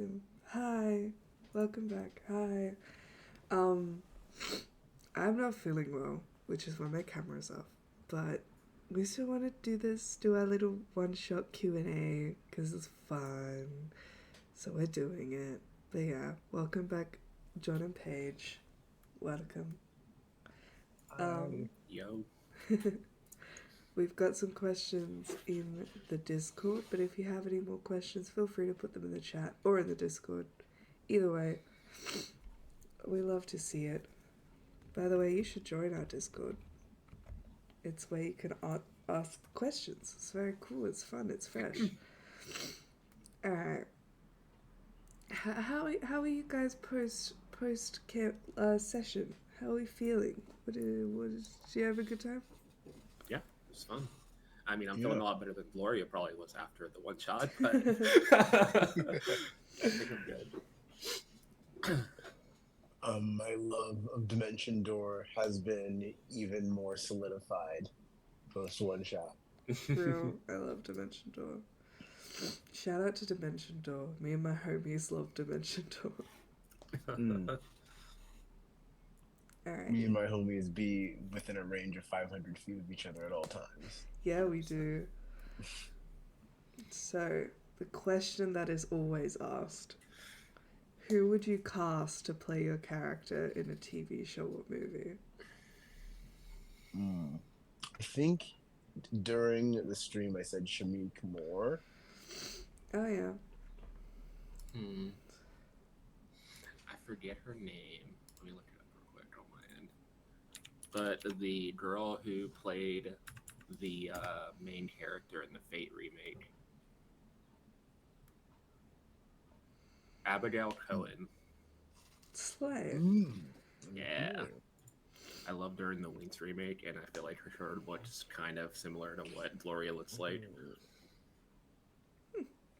welcome. Hi. Welcome back. Hi. Um, I'm not feeling well, which is why my camera's off. But we still want to do our little one-shot Q&A, because it's fun. So we're doing it. But yeah, welcome back, John and Paige. Welcome. Yo. We've got some questions in the Discord, but if you have any more questions, feel free to put them in the chat or in the Discord. Either way, we love to see it. By the way, you should join our Discord. It's where you can ask questions. It's very cool. It's fun. It's fresh. All right. How are you guys post camp session? How are we feeling? Did you have a good time? Yeah, it was fun. I mean, I'm feeling a lot better than Gloria probably was after the one shot, but I think I'm good. My love of Dimension Door has been even more solidified post one shot. Real, I love Dimension Door. Shout out to Dimension Door. Me and my homies love Dimension Door. Alright. Me and my homies be within a range of 500 feet of each other at all times. Yeah, we do. So, the question that is always asked: who would you cast to play your character in a TV show or movie? I think during the stream I said Shamik Moore. Oh, yeah. I forget her name. Let me look it up real quick on my end. But the girl who played the main character in the Fate remake, Abigail Cohen. Slay. Yeah. I loved her in the Winx remake, and I feel like her looks kind of similar to what Gloria looks like.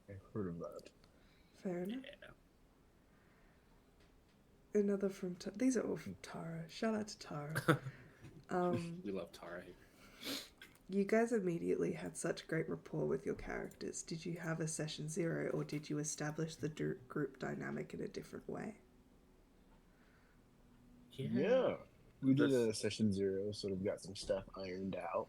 I've heard of that. Fair enough. Yeah. Another from these are all from Tara. Shout out to Tara. We love Tara. You guys immediately had such great rapport with your characters. Did you have a session 0, or did you establish the group dynamic in a different way? Yeah. We did a session 0, sort of got some stuff ironed out.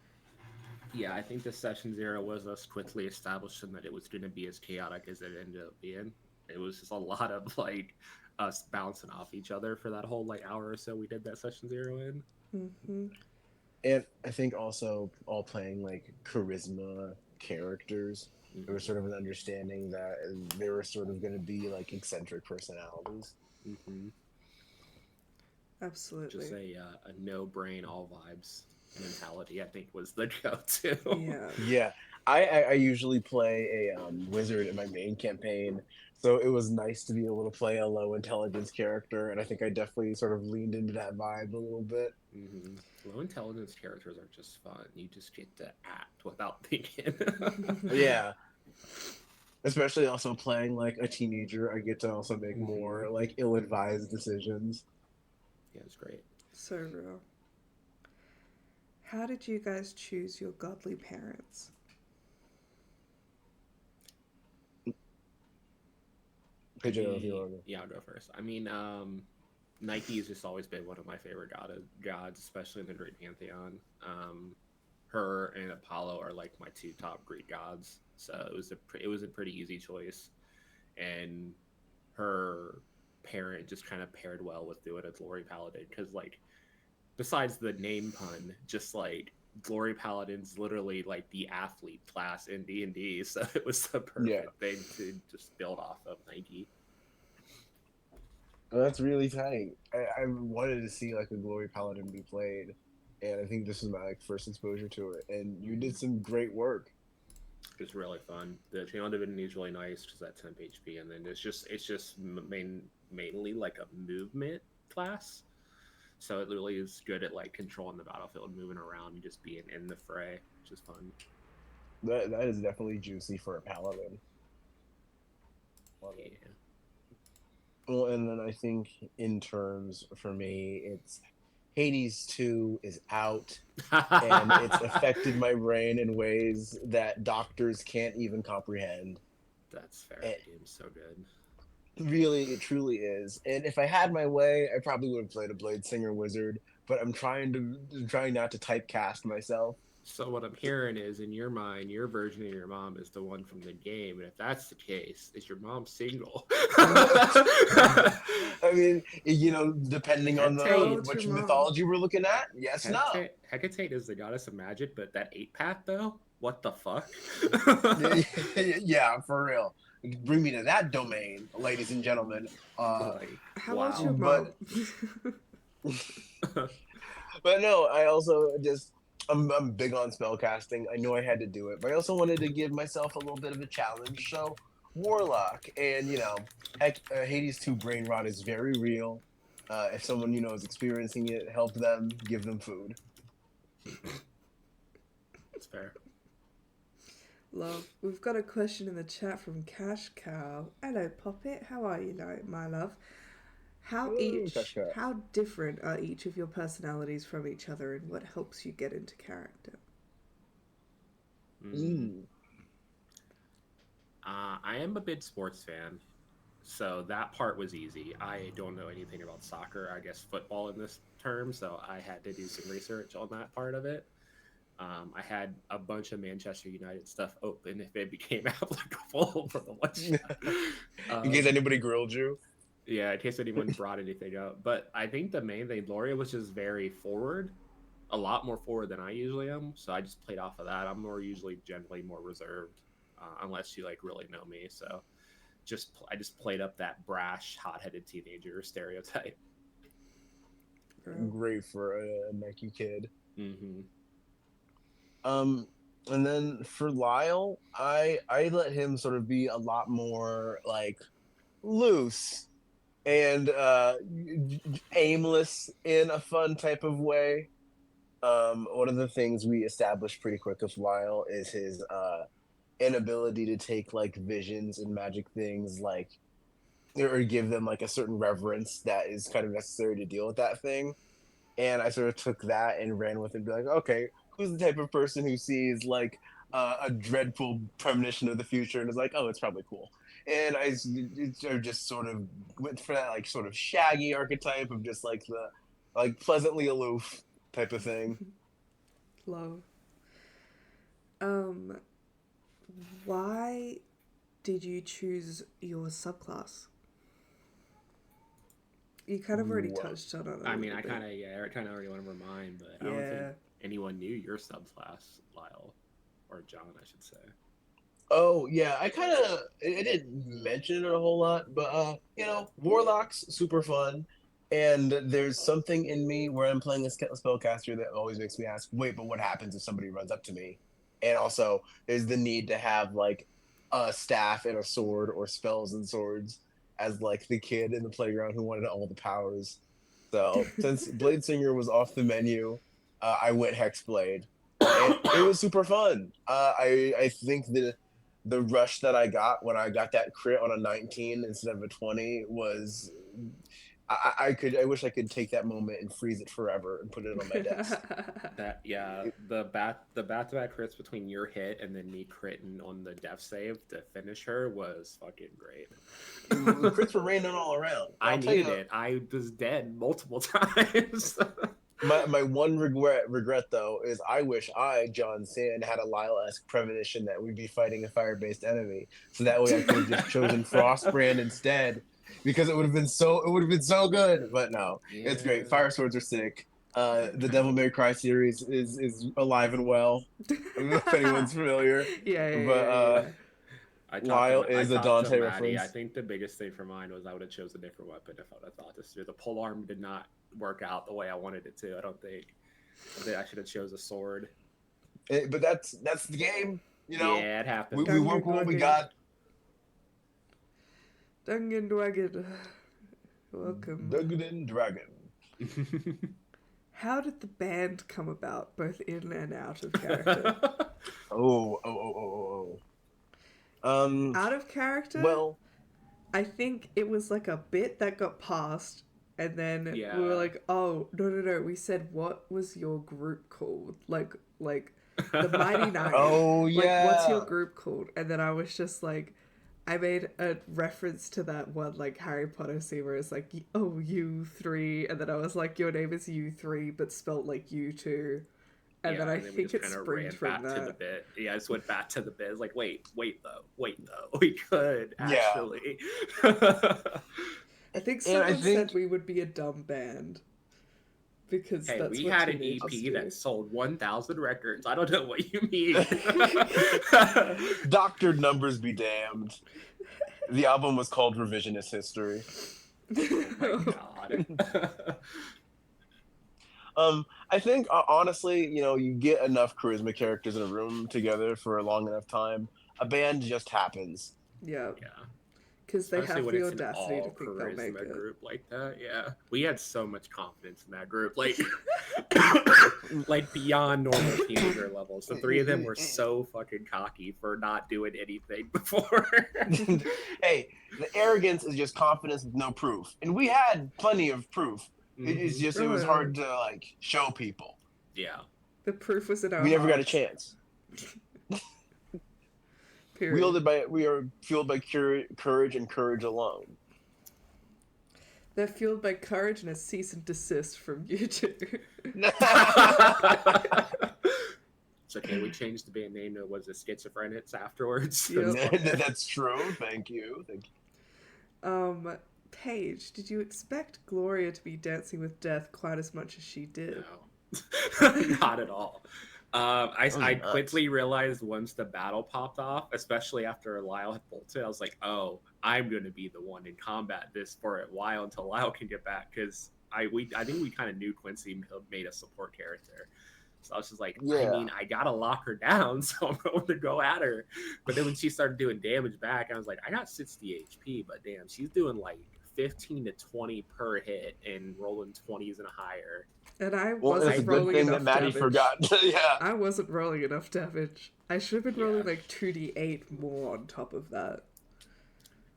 Yeah, I think the session 0 was us quickly establishing that it was going to be as chaotic as it ended up being. It was just a lot of like us bouncing off each other for that whole like hour or so we did that session 0 in. Mm-hmm. And I think also all playing like charisma characters. Mm-hmm. There was sort of an understanding that they were sort of going to be like eccentric personalities. Mm-hmm. Absolutely. Just a no brain, all vibes mentality, I think, was the go-to. Yeah. I usually play a wizard in my main campaign, so it was nice to be able to play a low intelligence character, and I think I definitely sort of leaned into that vibe a little bit. Mm-hmm. Low intelligence characters are just fun. You just get to act without thinking. Yeah. Especially also playing like a teenager, I get to also make more like ill-advised decisions. Yeah, it's great. So real. How did you guys choose your godly parents? Yeah, I'll go first. I mean, Nike has just always been one of my favorite gods, especially in the Greek pantheon. Her and Apollo are like my two top Greek gods, so it was a pretty easy choice. And her parent just kind of paired well with doing a Glory Paladin, because like besides the name pun, just like Glory Paladin's literally like the athlete class in D&D, so it was the perfect thing to just build off of Nike. Well, that's really tight. I wanted to see like a Glory Paladin be played, and I think this is my like first exposure to it, and you did some great work. It's really fun. The channel divinity is really nice because that's 10 HP, and then it's just mainly like a movement class. So it really is good at like controlling the battlefield, moving around, and just being in the fray, which is fun. That is definitely juicy for a paladin. Yeah. Well, and then I think in terms for me, it's Hades 2 is out, and it's affected my brain in ways that doctors can't even comprehend. That's fair. The game's so good. Really, it truly is. And if I had my way, I probably would have played a Blade Singer Wizard. But I'm trying not to typecast myself. So what I'm hearing is, in your mind, your version of your mom is the one from the game, and if that's the case, is your mom single? I mean, depending on How Hecate, old's your which mom? mythology we're looking at, yes, no. Hecate is the goddess of magic, but that eight path though, what the fuck? Yeah, for real. Bring me to that domain, ladies and gentlemen. Like, How old's your wow. mom? But no, I also just I'm big on spell casting. I know I had to do it, but I also wanted to give myself a little bit of a challenge. So Warlock, and Hades 2 brain rot is very real. If someone is experiencing it, help them, give them food. It's fair. Love. We've got a question in the chat from Cash Cow. Hello, Poppet. How are you, my love? How Cash Cow. how different are each of your personalities from each other, and what helps you get into character? I am a big sports fan, so that part was easy. I don't know anything about soccer, I guess football in this term, so I had to do some research on that part of it. I had a bunch of Manchester United stuff open if it became applicable for the one shot. In case anybody grilled you. Yeah, in case anyone brought anything up. But I think the main thing, Gloria was just very forward, a lot more forward than I usually am. So I just played off of that. I'm usually generally more reserved, unless you like really know me. So I just played up that brash, hot-headed teenager stereotype. Great for a Nike kid. Mm-hmm. And then for Lyle, I let him sort of be a lot more like loose and aimless in a fun type of way. One of the things we established pretty quick with Lyle is his inability to take like visions and magic things like or give them like a certain reverence that is kind of necessary to deal with that thing. And I sort of took that and ran with it and be like, okay, who's the type of person who sees like a dreadful premonition of the future and is like, oh, it's probably cool. And I just sort of went for that like sort of shaggy archetype of just like the like pleasantly aloof type of thing. Love. Why did you choose your subclass? You kind of already touched on it. I mean, I kind of already went over mine, but I don't think anyone knew your subclass, Lyle, or John, I should say. Oh yeah, I didn't mention it a whole lot, but Warlock's super fun, and there's something in me where I'm playing a spellcaster that always makes me ask, wait, but what happens if somebody runs up to me? And also, there's the need to have like a staff and a sword or spells and swords as like the kid in the playground who wanted all the powers. So since Blade Singer was off the menu, I went Hexblade, and it was super fun. I think the rush that I got when I got that crit on a 19 instead of a 20 was I wish I could take that moment and freeze it forever and put it on my desk. The back-to-back crits between your hit and then me critting on the death save to finish her was fucking great. The crits were raining all around. I needed it. I was dead multiple times. My one regret though is I wish John Sand, had a Lyle-esque premonition that we'd be fighting a fire-based enemy, so that way I could have just chosen Frostbrand instead, because it would have been so good. But no, It's great. Fire swords are sick. The Devil May Cry series is alive and well. I don't know if anyone's familiar. Lyle is a Dante reference. I think the biggest thing for mine was I would have chosen a different weapon if I would have thought this through. The polearm did not work out the way I wanted it to. I think I should have chose a sword. But that's the game, Yeah, it happened. We work with what we got. Dungeon Dragon. Welcome. Dungeon Dragon. How did the band come about, both in and out of character? Out of character? Well, I think it was like a bit that got passed, and then we were like, oh, no. We said, what was your group called? Like the Mighty Nine. Oh, yeah. Like, what's your group called? And then I was just like, I made a reference to that one, like, Harry Potter scene where it's like, oh, you three, and then I was like, your name is you three, but spelt like you two. And then I think it springed from that. To the bit. Yeah, I just went back to the bit. It's like, wait though. We could actually. I think someone said we would be a dumb band. Because hey, that's we what had an EP that sold 1,000 records. I don't know what you mean. Doctored numbers be damned. The album was called Revisionist History. Oh my god. I think honestly, you get enough charisma characters in a room together for a long enough time, a band just happens. Yeah. Because they have the audacity to think they'll make it. Group like that, yeah. We had so much confidence in that group, like, like beyond normal teenager levels. The three of them were so fucking cocky for not doing anything before. Hey, the arrogance is just confidence with no proof, and we had plenty of proof. It's just it was hard to like show people. Yeah, the proof was in our. We never got a chance. Period. We are fueled by courage and courage alone. They're fueled by courage and a cease and desist from you two. So can we change the band name to was it Schizophrenics afterwards? Yep. That's true. Thank you. Paige, did you expect Gloria to be dancing with death quite as much as she did? No. Not at all. I quickly realized once the battle popped off, especially after Lyle had bolted, I was like, oh, I'm going to be the one in combat this for a while until Lyle can get back, because I think we kind of knew Quincy made a support character. So I was just like, I mean, I got to lock her down, so I'm going to go at her. But then when she started doing damage back, I was like, I got 60 HP, but damn, she's doing like 15 to 20 per hit and rolling 20s and higher. And I wasn't rolling enough Maddie damage. Forgot. Yeah. I wasn't rolling enough damage. I should have been rolling like 2d8 more on top of that.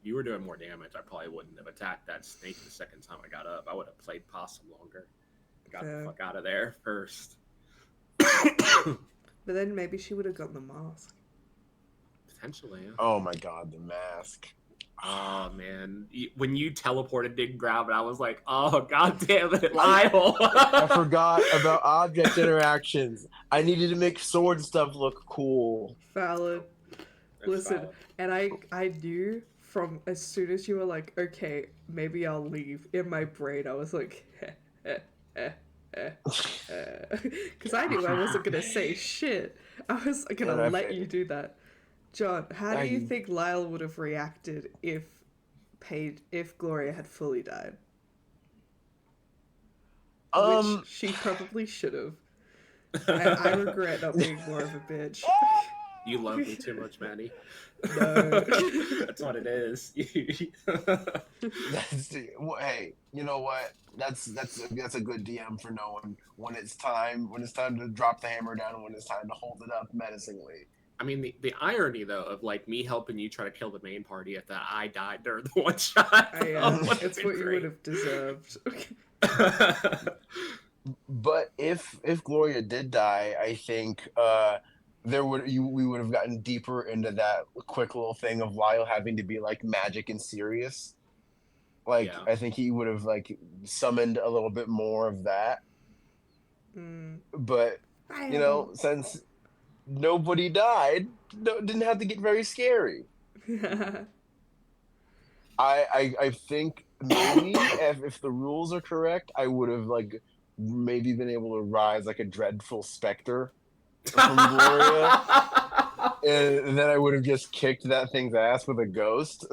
You were doing more damage. I probably wouldn't have attacked that snake the second time I got up. I would have played possum longer. Got the fuck out of there first. But then maybe she would have gotten the mask. Potentially, yeah. Oh my god, the mask. Oh man, when you teleported, didn't grab it, I was like, oh god damn it, Lyle. I forgot about object interactions. I needed to make sword stuff look cool. Valid. Listen, and I knew from as soon as you were like, okay, maybe I'll leave, in my brain I was like, because I knew I wasn't gonna say shit. I was gonna let you do that. John, how do you think Lyle would have reacted if Gloria had fully died? Which she probably should have. I regret not being more of a bitch. You love me too much, Maddie. No. That's what it is. Hey, you know what? That's a good DM for knowing when it's time to drop the hammer down and when it's time to hold it up menacingly. I mean, the irony, though, of, like, me helping you try to kill the main party if that I died during the one shot. It's what you would have deserved. But if Gloria did die, I think we would have gotten deeper into that quick little thing of Lyle having to be, like, magic and serious. Like, yeah. I think he would have, like, summoned a little bit more of that. But, since nobody died, didn't have to get very scary. I think maybe if the rules are correct, I would have like maybe been able to rise like a dreadful specter from Gloria, and then I would have just kicked that thing's ass with a ghost.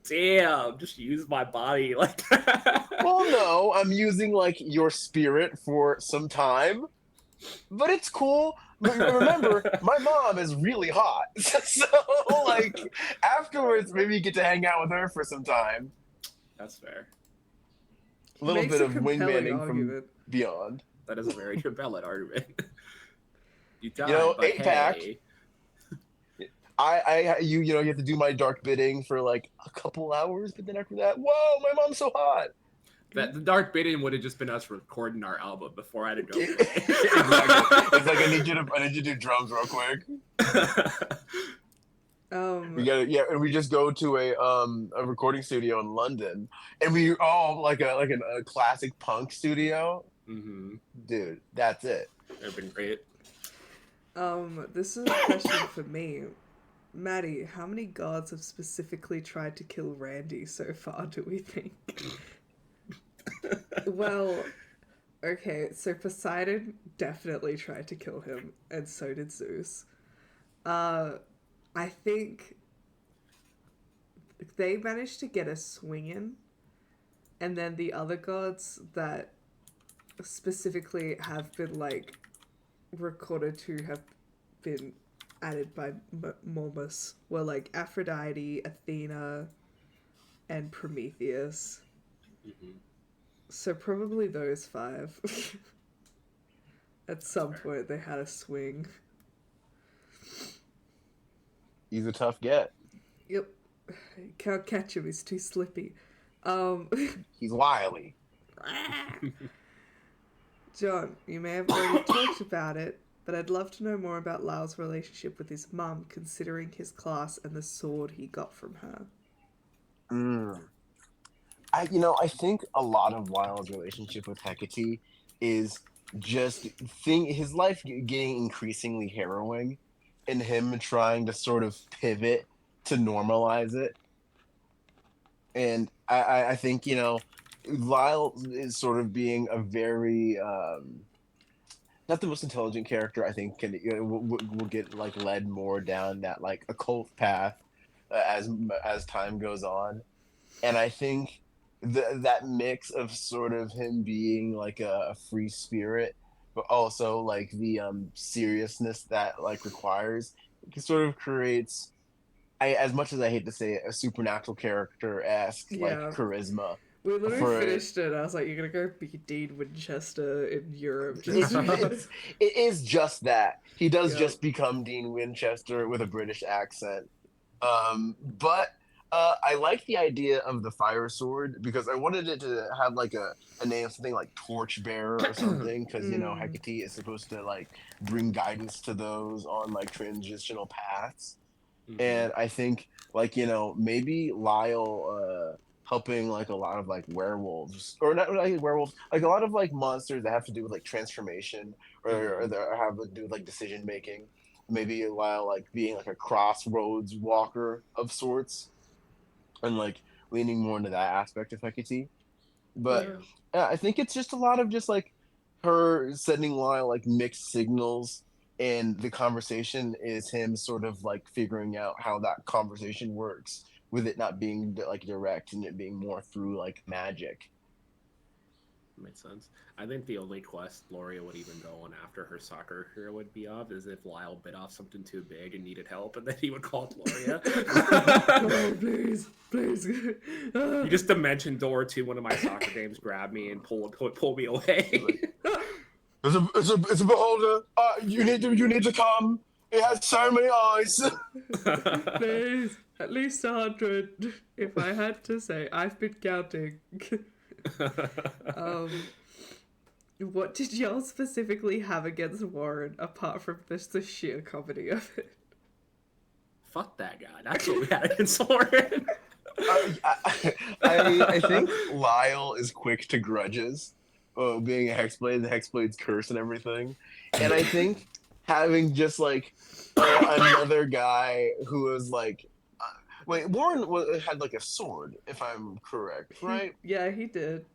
Damn, just use my body like that. Well, no, I'm using like your spirit for some time. But it's cool. But remember, my mom is really hot. So, like, afterwards, maybe you get to hang out with her for some time. That's fair. A little bit of wingmanning from beyond. That is a very compelling argument. You died, 8-pack. You have to do my dark bidding for, like, a couple hours, but then after that, whoa, my mom's so hot. That the dark bidding would have just been us recording our album before I had to go. Exactly. It's like I need you to do drums real quick. Um, and we just go to a recording studio in London, and we all like a classic punk studio, Mm-hmm. dude. That's it. It'd been great. this is a question for me. Maddie, how many gods have specifically tried to kill Randy so far, do we think? Well, okay, so Poseidon definitely tried to kill him, and so did Zeus. Uh, I think they managed to get a swing in, and then the other gods that specifically have been, like, recorded to have been added by Momus were, like, Aphrodite, Athena, and Prometheus. Mm-hmm. So probably those five. At some point, they had a swing. He's a tough get. Yep. Can't catch him, he's too slippy. Um, He's wily. John, you may have already talked about it, but I'd love to know more about Lyle's relationship with his mum, considering his class and the sword he got from her. I think a lot of Lyle's relationship with Hecate is just his life getting increasingly harrowing, and him trying to sort of pivot to normalize it. And I think Lyle is sort of being a very not the most intelligent character. I think will get like led more down that like occult path as time goes on, and I think that mix of sort of him being like a free spirit, but also like the seriousness that like requires, it sort of creates. As much as I hate to say it, a supernatural character-esque like Yeah. charisma We literally for it. finished it. I was like, "You're gonna go be Dean Winchester in Europe." It is just that he does Yep. just become Dean Winchester with a British accent. But I like the idea of the fire sword because I wanted it to have like a name, something like Torchbearer or something, because Hecate is supposed to like bring guidance to those on like transitional paths. Mm-hmm. And I think like maybe Lyle helping like a lot of like werewolves, or not like werewolves, like a lot of like monsters that have to do with like transformation or that have to do with like decision making. Maybe Lyle like being like a crossroads walker of sorts, and like leaning more into that aspect of Hecate. But I think it's just a lot of just like her sending Lyle like mixed signals, and the conversation is him sort of like figuring out how that conversation works, with it not being like direct and it being more through like magic. Makes sense. I think the only quest Gloria would even go on after her soccer career would be off is if Lyle bit off something too big and needed help, and then he would call Gloria. Oh, please. You just dimension door to one of my soccer games, grab me and pull me away. It's a beholder. You need to come. It has so many eyes. Please, at least 100. If I had to say, I've been counting. What did y'all specifically have against Warren, apart from the sheer comedy of it? Fuck that guy. That's what we had against Warren. I think Lyle is quick to grudges, being a Hexblade, the Hexblade's curse and everything. And I think having just like another guy who was like, wait, Warren had like a sword, if I'm correct, right? Yeah, he did.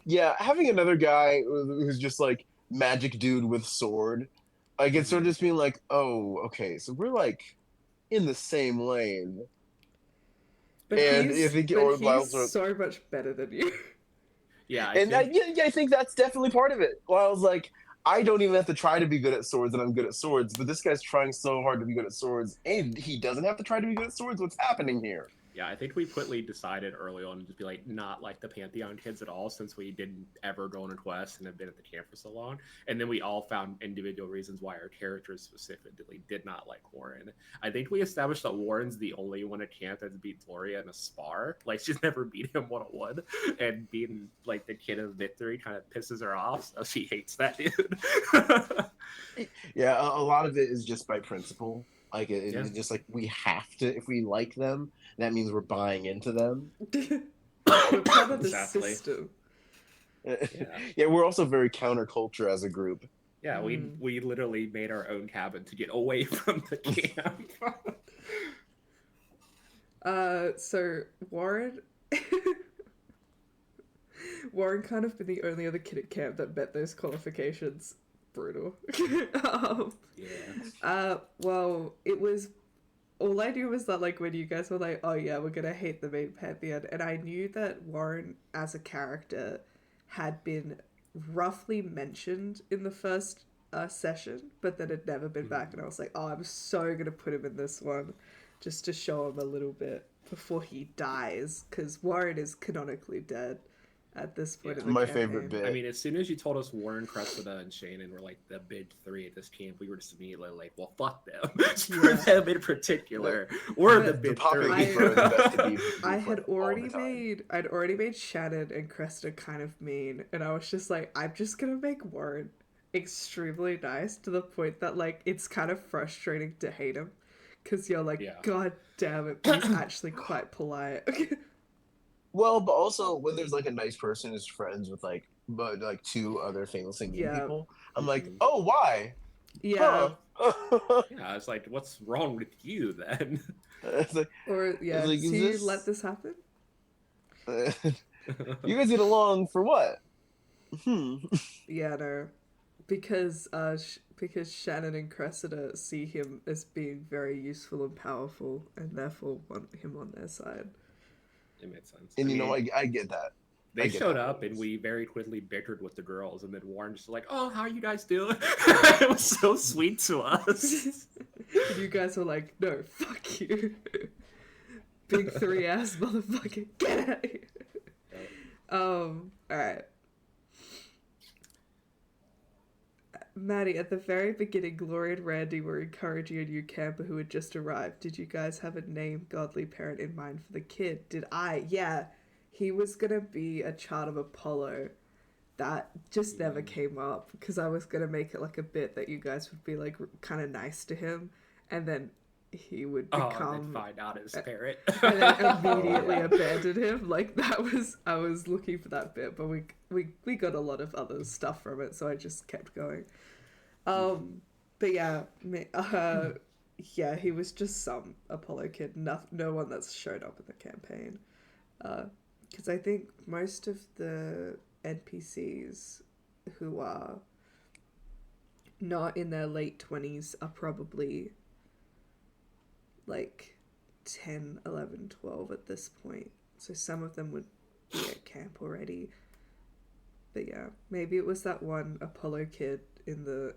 Yeah, having another guy who's just like magic dude with sword, like it's sort of just being like, oh, okay, so we're like in the same lane. But and he's so much better than you. Yeah, I think that's definitely part of it. Lyle's like, I don't even have to try to be good at swords, and I'm good at swords, but this guy's trying so hard to be good at swords, and he doesn't have to try to be good at swords. What's happening here? Yeah, I think we quickly decided early on to just be like not like the Pantheon kids at all, since we didn't ever go on a quest and have been at the camp for so long. And then we all found individual reasons why our characters specifically did not like Warren. I think we established that Warren's the only one at camp that's beat Gloria in a spar. Like, she's never beat him one-on-one, and being like the kid of victory kind of pisses her off, so she hates that dude. Yeah, a lot of it is just by principle. Like Yeah. it's just like we have to. If we like them, that means we're buying into them. We're part of the Exactly. system. Yeah. Yeah, we're also very counterculture as a group. Yeah, we literally made our own cabin to get away from the camp. So Warren kind of been the only other kid at camp that met those qualifications. Brutal. Yeah. Well, it was all I knew was that like when you guys were like, oh yeah, we're gonna hate the main pantheon, and I knew that Warren as a character had been roughly mentioned in the first session, but then had never been back, and I was like, oh, I'm so gonna put him in this one, just to show him a little bit before he dies, because Warren is canonically dead at this point in the My campaign. favorite bit. I mean, as soon as you told us Warren, Cressida, and Shannon were like the big three at this camp, we were just immediately like, well, fuck them. Screw them in particular. We're the big three. I'd already made Shannon and Cressida kind of mean, and I was just like, I'm just gonna make Warren extremely nice to the point that like it's kind of frustrating to hate him, because you're like, God damn it, but he's actually quite polite. Well, but also when there's like a nice person who's friends with like two other famous singing people, I'm like, oh, why? Yeah. Huh. Yeah, it's like, what's wrong with you then? It's like, or yeah, like, so you let this happen? You guys get along for what? Yeah, no, because Shannon and Cressida see him as being very useful and powerful, and therefore want him on their side. It made sense. And I get that. They showed up and we very quickly bickered with the girls, and then Warren just like, oh, how are you guys doing? It was so sweet to us. And you guys were like, no, fuck you. Big 3-ass motherfucker, get out of here. Alright. Maddie, at the very beginning, Gloria and Randy were encouraging a new camper who had just arrived. Did you guys have a name, godly parent in mind for the kid? Did I? Yeah. He was gonna be a child of Apollo. That just never came up, because I was gonna make it like a bit that you guys would be like kind of nice to him, and then he would become... and then find out his parent. And then immediately abandon him. Like, I was looking for that bit, but we got a lot of other stuff from it, so I just kept going. But yeah, yeah, he was just some Apollo kid, no one that's showed up in the campaign. Because I think most of the NPCs who are not in their late 20s are probably like 10, 11, 12 at this point. So some of them would be at camp already. But yeah, maybe it was that one Apollo kid in the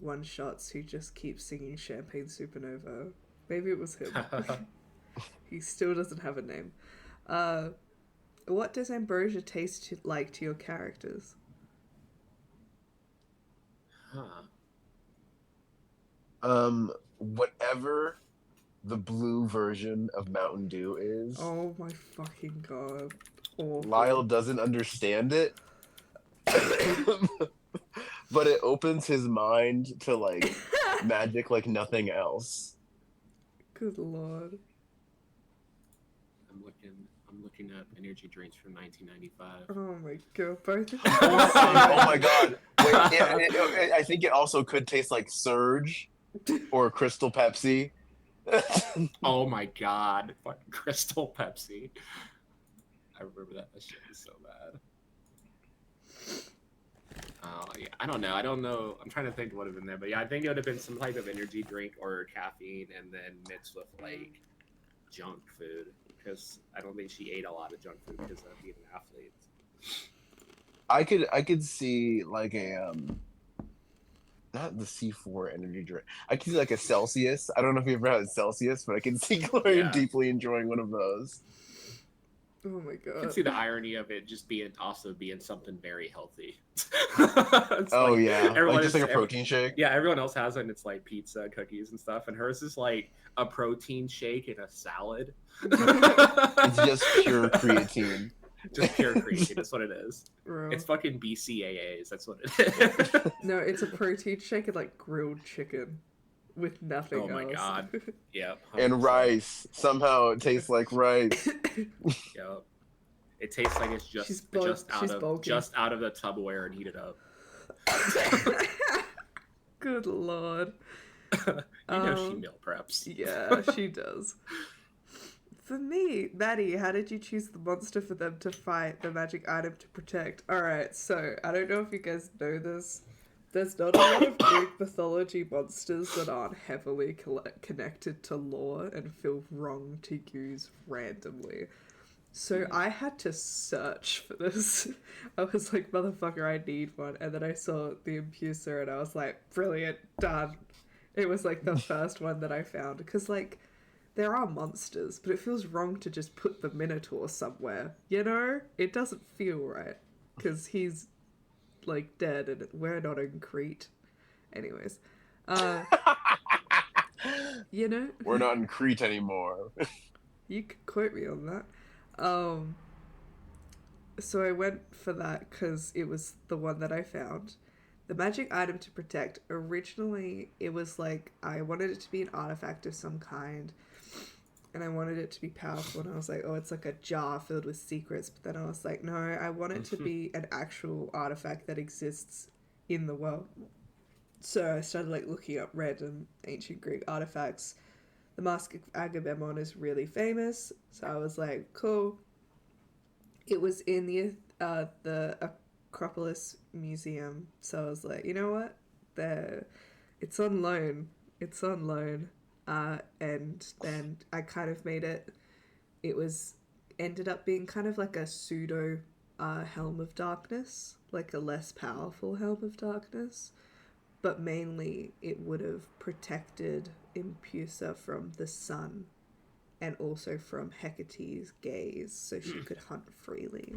one-shots who just keeps singing Champagne Supernova. Maybe it was him. He still doesn't have a name. What does ambrosia taste like to your characters? Whatever the blue version of Mountain Dew is. Oh my fucking god. Awful. Lyle doesn't understand it. But it opens his mind to like magic like nothing else. Good lord. I'm looking up energy drinks from 1995. Oh my god, both of Oh my god. Wait, I think it also could taste like Surge or Crystal Pepsi. Oh my god, fucking Crystal Pepsi. I remember that. That shit was so bad. Yeah, I don't know. I'm trying to think what would have been there, but yeah, I think it would have been some type of energy drink or caffeine, and then mixed with like junk food, because I don't think she ate a lot of junk food because of being an athlete. I could see like a not the C4 energy drink. I could see like a Celsius. I don't know if you ever had a Celsius, but I can see Gloria deeply enjoying one of those. Oh my god. I can see the irony of it just being something very healthy. Like just like a protein shake. Yeah, everyone else has it, and it's like pizza, cookies, and stuff, and hers is like a protein shake and a salad. It's just pure creatine. Just pure creatine. That's what it is. Bro. It's fucking BCAAs. That's what it is. No, it's a protein shake and like grilled chicken. with nothing Oh my else. god. Yep. And 100%. rice. Somehow it tastes like rice. Yep. It tastes like it's She's just out bulky. of the Tupperware and heated up. Good lord. You know she meal preps. Yeah, she does. For me, Maddie, how did you choose the monster for them to fight, the magic item to protect? Alright, so, I don't know if you guys know this. There's not a lot of Greek mythology monsters that aren't heavily connected to lore and feel wrong to use randomly. So I had to search for this. I was like, motherfucker, I need one. And then I saw the Impuser and I was like, brilliant, done. It was like the first one that I found. Because, like, there are monsters, but it feels wrong to just put the Minotaur somewhere. You know? It doesn't feel right. Because he's, like, dead and we're not in Crete. Anyways. You know? We're not in Crete anymore. You could quote me on that. So I went for that because it was the one that I found. The magic item to protect, originally it was like, I wanted it to be an artifact of some kind, and I wanted it to be powerful, and I was like, oh, it's like a jar filled with secrets, but then I was like, no, I want it to be an actual artifact that exists in the world. So I started like looking up random ancient Greek artifacts. The Mask of Agamemnon is really famous, so I was like, cool. It was in the Acropolis Museum, so I was like, you know what? It's on loan. It's on loan. And then I kind of made it. It ended up being kind of like a pseudo Helm of Darkness, like a less powerful Helm of Darkness. But mainly it would have protected Impusa from the sun and also from Hecate's gaze, so she could hunt freely.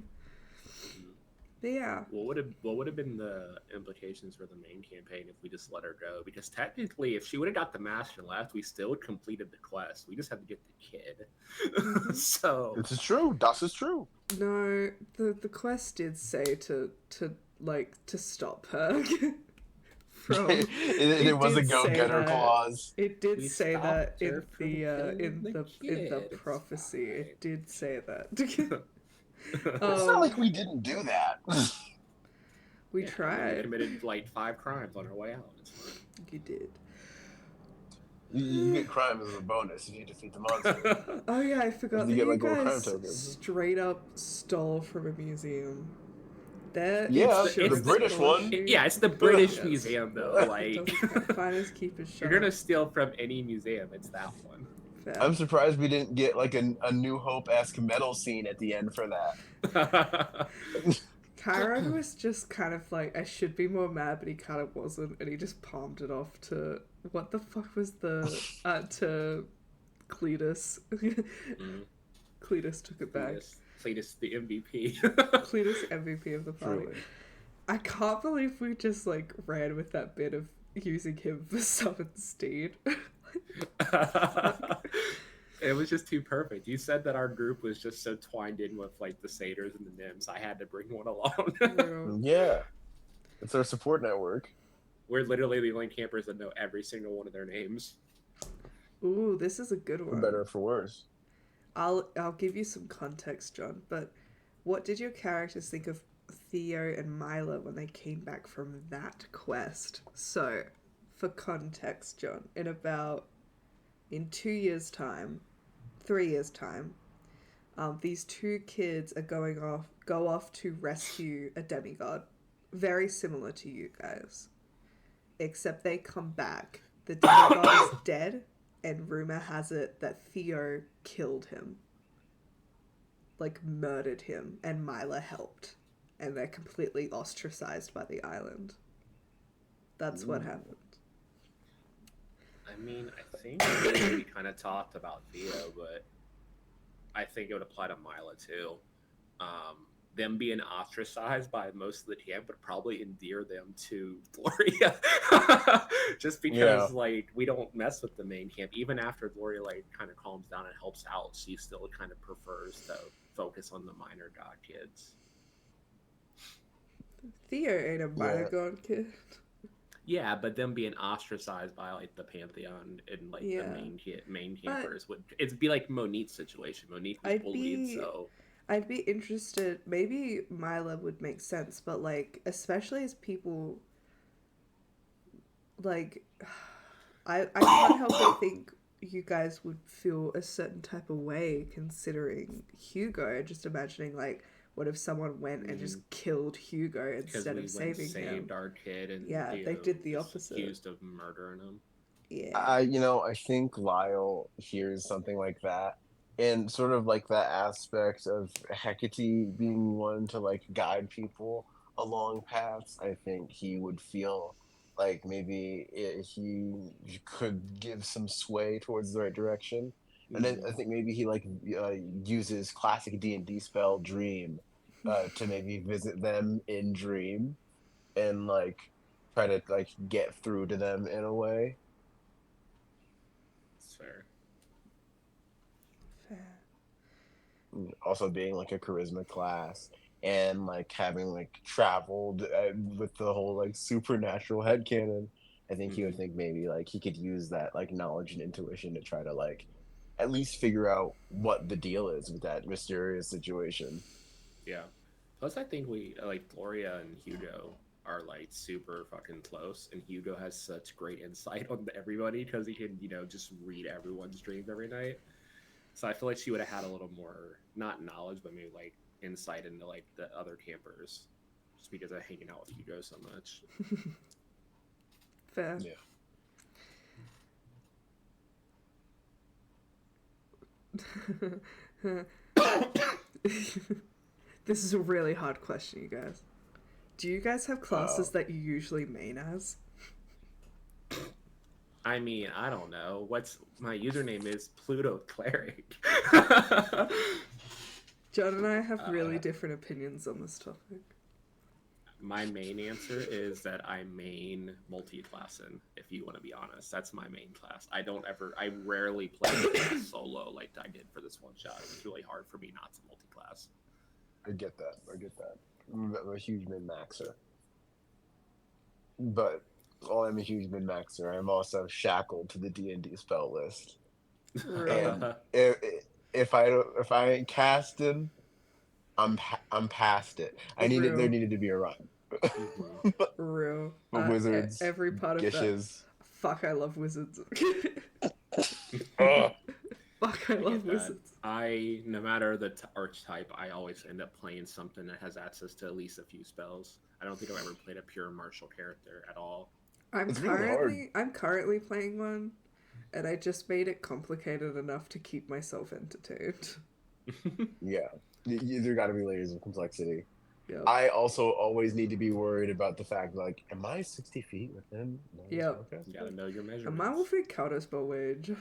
But yeah. What would have been the implications for the main campaign if we just let her go? Because technically, if she would have got the master and left, we still completed the quest. We just had to get the kid. So This is true. Das is true. No, the quest did say to stop her. It was a go-getter clause. It did say that in the the prophecy. It did say that. It's not like we didn't do that. We tried. We committed like 5 crimes on our way out. It's fine. You did. You get crime as a bonus if you defeat the monster. Oh yeah, I forgot that get, you like, little crime guys tokens. straight up stole from a museum. The British one. Yeah, it's the British museum though. Like, finest keepers. You're gonna steal from any museum. It's that one. Fair. I'm surprised we didn't get like a New Hope-esque metal scene at the end for that. Chiron was just kind of like, I should be more mad, but he kind of wasn't, and he just palmed it off to what the fuck was to Cletus. Cletus took it back. Cletus the MVP. Cletus MVP of the party. Truly. I can't believe we just like ran with that bit of using him for summon Steed. It was just too perfect. You said that our group was just so twined in with like the satyrs and the nymphs. I had to bring one along. Yeah, it's our support network. We're literally the only campers that know every single one of their names. Ooh, this is a good one. For better or for worse. I'll give you some context, John, but what did your characters think of Theo and Mila when they came back from that quest? So, for context, John, in 2 years' time, 3 years' time, these 2 kids are go off to rescue a demigod, very similar to you guys, except they come back. The demigod is dead, and rumor has it that Theo killed him, like murdered him, and Mila helped, and they're completely ostracized by the island. That's what happened. I mean, I think we kind of talked about Theo, but I think it would apply to Mila too. Them being ostracized by most of the camp would probably endear them to Gloria. Just because, like, we don't mess with the main camp. Even after Gloria, like, kind of calms down and helps out, she still kind of prefers to focus on the minor god kids. Theo ain't a minor god kid. Yeah, but them being ostracized by like the pantheon and like the Yeah. main But campers would it'd be like Monique's situation. Monique was I'd bullied, be so I'd be interested. Maybe Mila would make sense, but like, especially as people like, I can't help but think you guys would feel a certain type of way considering Hugo. Just imagining like, what if someone went and just killed Hugo because instead we of went and saving him? saved our kid and Yeah, they did the opposite. accused of murdering him. Yeah. I think Lyle hears something like that, and sort of like that aspect of Hecate being one to like guide people along paths. I think he would feel like maybe he could give some sway towards the right direction, and then I think maybe he like uses classic D&D spell Dream to maybe visit them in Dream and like try to like get through to them in a way. It's fair. Fair. Also being like a charisma class and like having like traveled with the whole like supernatural headcanon. I think he would think maybe like he could use that like knowledge and intuition to try to like at least figure out what the deal is with that mysterious situation. Yeah. Plus, I think we like Gloria and Hugo are like super fucking close, and Hugo has such great insight on everybody because he can, just read everyone's dreams every night. So I feel like she would have had a little more, not knowledge, but maybe like insight into like the other campers, just because of hanging out with Hugo so much. Fair. Yeah. This is a really hard question, you guys. Do you guys have classes that you usually main as? I mean, I don't know. What's my username is Pluto Cleric. John and I have really different opinions on this topic. My main answer is that I main multi-classing, if you want to be honest. That's my main class. I rarely play solo like I did for this one shot. It's really hard for me not to multi-class. I get that. I'm a huge min-maxer. But while I'm a huge min-maxer, I'm also shackled to the D&D spell list. And if I ain't casting, I'm past it. There needed to be a run. Real. Wizards, every part of gishes. that. Fuck, I love wizards. Ugh. Fuck, I love wizards. No matter the archetype, I always end up playing something that has access to at least a few spells. I don't think I've ever played a pure martial character at all. I'm currently playing one, and I just made it complicated enough to keep myself entertained. Yeah, there got to be layers of complexity. Yep. I also always need to be worried about the fact, like, am I 60 feet within? Yep. You gotta know your measurements. Am I within counterspell wage?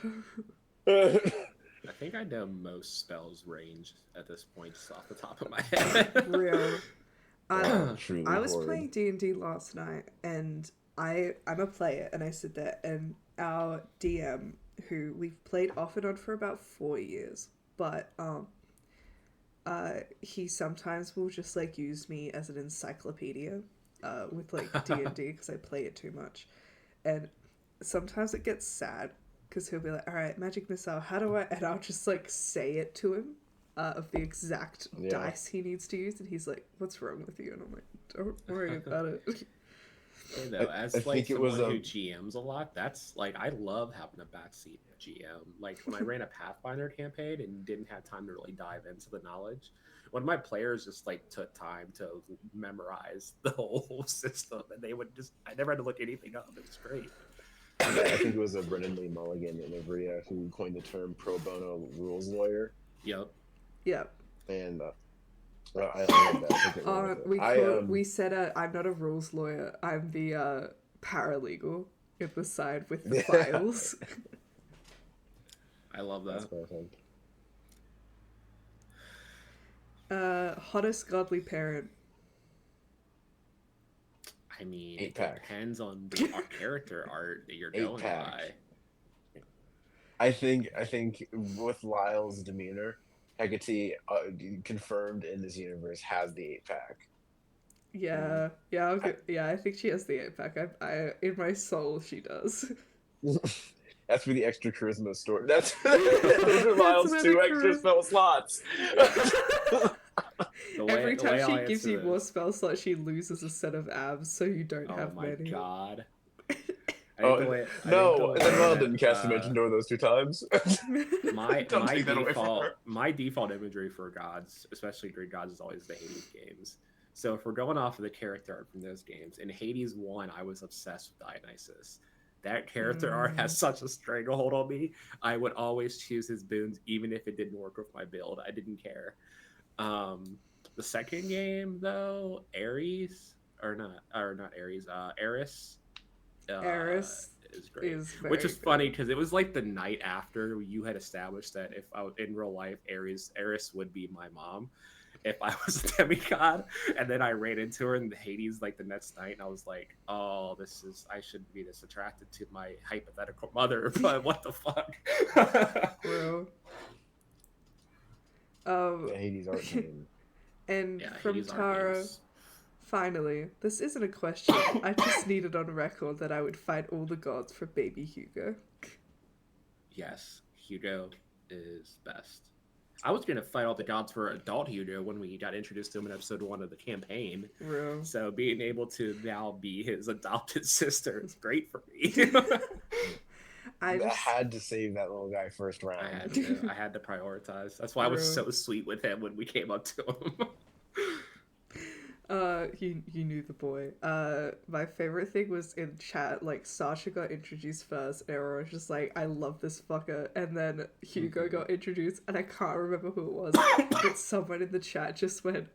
I think I know most spells range at this point, just off the top of my head. Real. I was horrid. playing D&D last night, and I'm a player, and I sit there, and our DM, who we've played off and on for about 4 years, but he sometimes will just like use me as an encyclopedia with like D&D because I play it too much, and sometimes it gets sad because he'll be like, all right, magic missile, how do I, and I'll just like say it to him of the exact dice he needs to use, and he's like, what's wrong with you? And I'm like, don't worry about it. Hey, though, as like someone who GMs a lot, that's like, I love having a backseat GM. Like when I ran a Pathfinder campaign and didn't have time to really dive into the knowledge, one of my players just like took time to memorize the whole system, and I never had to look anything up. It was great. I think it was a Brennan Lee Mulligan in Ivrea who coined the term pro bono rules lawyer. Yep. And I love that. We said I'm not a rules lawyer. I'm the paralegal at the side with the files. I love that. That's perfect. Hottest godly parent. I mean, 8-pack. It depends on the character art that you're going by. I think with Lyle's demeanor, Hecate confirmed in this universe has the 8-pack. Yeah, yeah, yeah. I think she has the 8-pack. I, in my soul, she does. That's for the extra charisma story. That's those are That's Miles' where 2 the extra charisma. spell slots. Every The time way I'll she gives answer you more this. spell slots, she loses a set of abs, so you don't Oh have my many. god. Oh I think the no! And then Mel way didn't cast Dimension Door those 2 times. my Don't take that away from her. my default imagery for gods, especially Greek gods, is always the Hades games. So if we're going off of the character art from those games, in Hades 1, I was obsessed with Dionysus. That character art has such a stranglehold on me. I would always choose his boons, even if it didn't work with my build. I didn't care. The second game, though, not Ares, Eris, Eris is great. is Which very is funny good. because it was like the night after you had established that if I in real life, Eris would be my mom if I was a demigod, and then I ran into her in the Hades like the next night, and I was like, "Oh, I shouldn't be this attracted to my hypothetical mother, but what the fuck?" Bro. The Hades art team. And Yeah, from Hades art Tara, games. finally, this isn't a question. I just needed on record that I would fight all the gods for baby Hugo. Yes, Hugo is best. I was gonna fight all the gods for adult Hugo when we got introduced to him in episode 1 of the campaign. Real. So being able to now be his adopted sister is great for me. I had to save that little guy first round. I had to prioritize. That's why I was so sweet with him when we came up to him. You knew the boy. My favorite thing was in chat, like Sasha got introduced first, and everyone was just like, I love this fucker, and then Hugo got introduced, and I can't remember who it was, but someone in the chat just went,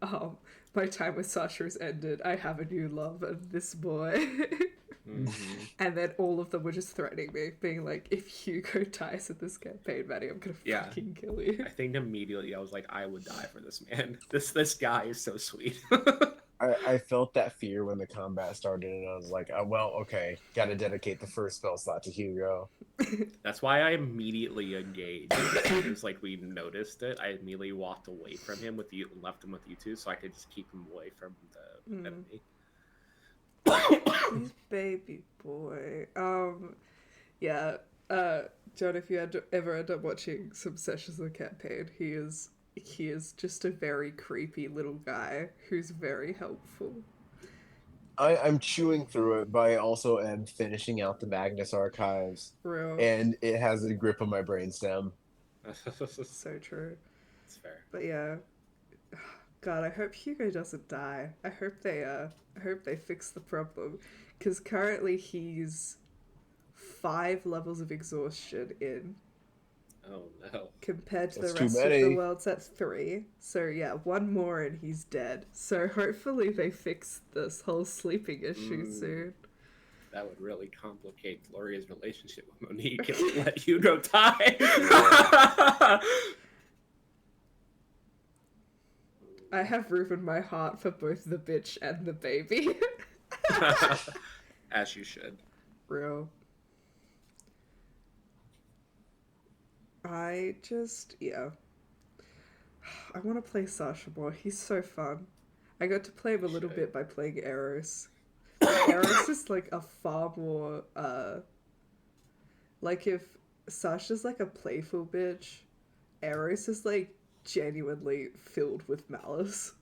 my time with Sasha has ended, I have a new love, and this boy. And then all of them were just threatening me, being like, if Hugo dies in this campaign, Maddie, I'm gonna fucking kill you. I think immediately I was like, I would die for this man. This guy is so sweet. I felt that fear when the combat started, and I was like, well, okay, gotta dedicate the first spell slot to Hugo. That's why I immediately engaged. As soon as we noticed it, I immediately walked away from him with you and left him with you two, so I could just keep him away from the enemy. He's baby boy. Yeah. John, if you ever end up watching some sessions of the campaign, he is just a very creepy little guy who's very helpful. I'm chewing through it, but I also am finishing out the Magnus archives. Real. And it has a grip on my brainstem. So true. It's fair. But yeah. God, I hope Hugo doesn't die. I hope they fix the problem. Because currently he's 5 levels of exhaustion in. Oh no. Compared to That's the rest too of many. the world's at 3. So yeah, 1 more and he's dead. So hopefully they fix this whole sleeping issue soon. That would really complicate Gloria's relationship with Monique if we let Hugo die. I have room in my heart for both the bitch and the baby. As you should. Real. I want to play Sasha more. He's so fun. I got to play him a little bit by playing Eros. Eros is a far more, if Sasha's a playful bitch, Eros is genuinely filled with malice.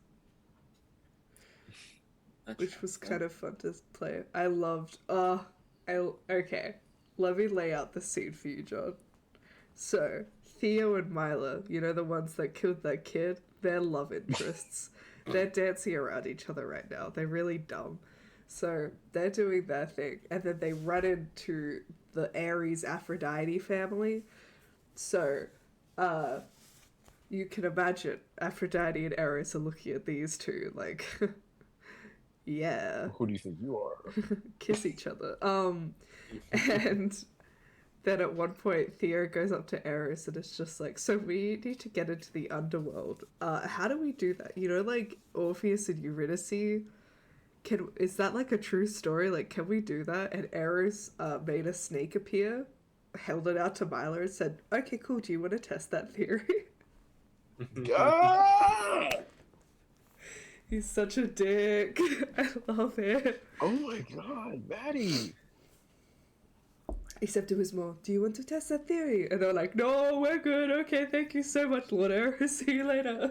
Which was kind of fun to play. I loved, okay. Let me lay out the scene for you, John. So, Theo and Mila, the ones that killed that kid, they're love interests. They're dancing around each other right now. They're really dumb. So, they're doing their thing. And then they run into the Ares Aphrodite family. So, you can imagine Aphrodite and Eros are looking at these two yeah. Who do you think you are? Kiss each other. And then at one point, Theo goes up to Eris and it's just so we need to get into the underworld. How do we do that? Orpheus and Eurydice? Is that a true story? Can we do that? And Eris made a snake appear, held it out to Milo and said, okay, cool, do you want to test that theory? He's such a dick. I love it. Oh my god, Maddie. Except it was more, do you want to test that theory? And they're like, no, we're good. Okay, thank you so much, Lorna. See you later.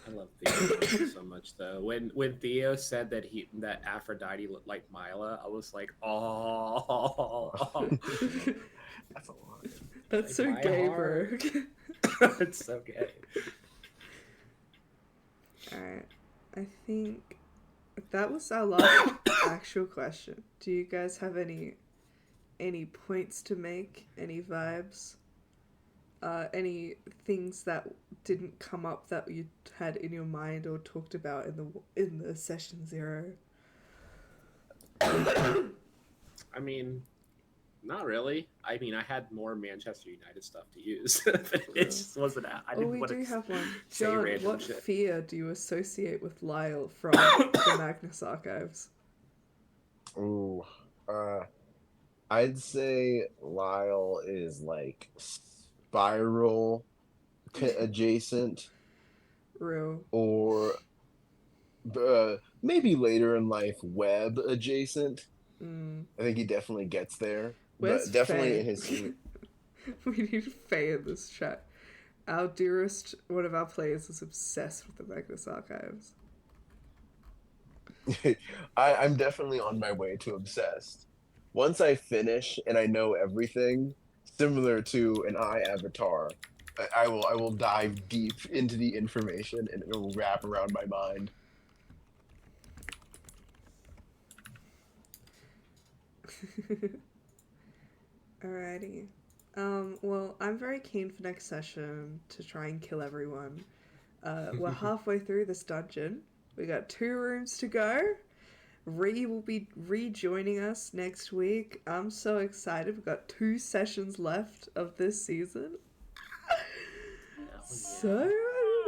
I love Theo so much though. When Theo said that Aphrodite looked like Mila, I was like, oh. That's a lot. That's Like so my gay, heart. bro. It's so gay. Alright, I think that was our last actual question. Do you guys have any points to make? Any vibes? Any things that didn't come up that you had in your mind or talked about in the session 0? I mean, not really. I mean, I had more Manchester United stuff to use. It just wasn't. I didn't we want do to have one. say John, random what shit. fear do you associate with Lyle from the Magnus Archives? Ooh, I'd say Lyle is like spiral adjacent, Real. or maybe later in life web adjacent. I think he definitely gets there. Where's But definitely Faye? in his We need Faye in this chat. Our dearest, one of our players is obsessed with the Magnus Archives. I'm definitely on my way to obsessed. Once I finish and I know everything, similar to an eye avatar, I will dive deep into the information and it will wrap around my mind. Alrighty. Well, I'm very keen for next session to try and kill everyone. We're halfway through this dungeon. We got 2 rooms to go. Ree will be rejoining us next week. I'm so excited. We've got 2 sessions left of this season. So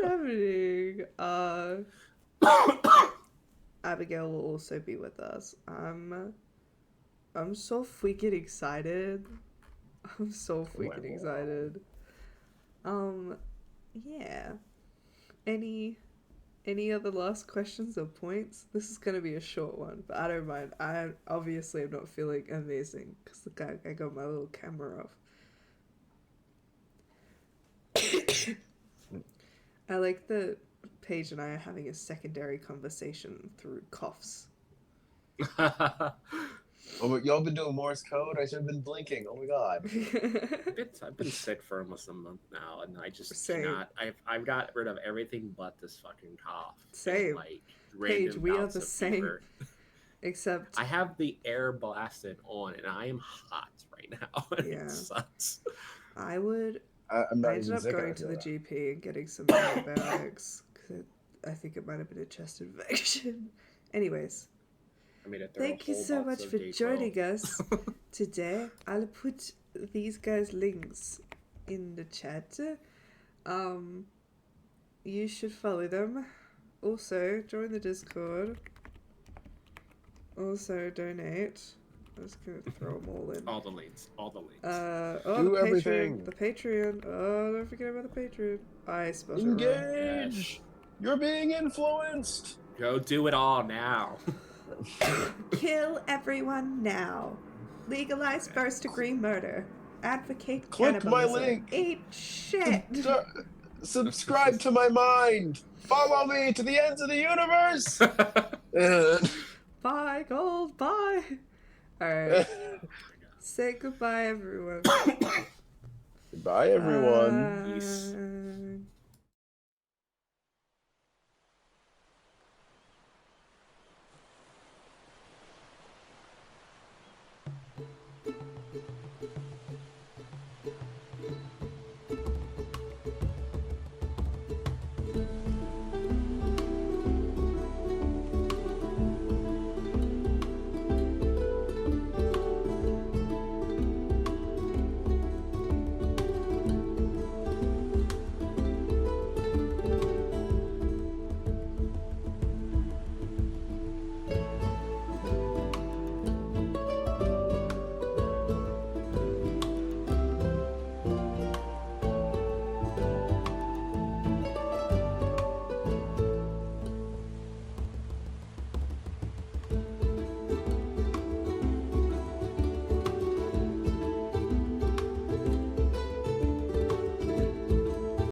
happening. Abigail will also be with us. I'm so freaking excited. I'm so freaking excited. Yeah. Any other last questions or points? This is gonna be a short one, but I don't mind. I obviously am not feeling amazing because I got my little camera off. I like that Paige and I are having a secondary conversation through coughs. Oh, y'all been doing Morse code? I should have been blinking. Oh my god. I've been sick for almost a month now, and I just Same. cannot. I've got rid of everything but this fucking cough. Same. And, like Paige, random we are bouts the of same. fever. Except I have the air blasted on, and I am hot right now. Yeah. It sucks. I'm I not ended even up sick. going to the GP and getting some antibiotics because I think it might have been a chest infection. Anyways, I made it through thank a you whole so box much of for Dayquil. joining us today. I'll put these guys' links in the chat. You should follow them. Also, join the Discord. Also, donate. I'm just gonna throw them all in. All the links. Do The everything. Patreon. The Patreon. Oh, don't forget about the Patreon. I spelled it wrong. Engage! You're being influenced! Go do it all now. Kill everyone now. Legalize first-degree murder. Advocate Click my cannibalism. link. Eat shit. Subscribe to my mind! Follow me to the ends of the universe! Bye, gold. Bye. Alright. Say goodbye, everyone. Goodbye, everyone. Peace. Bye.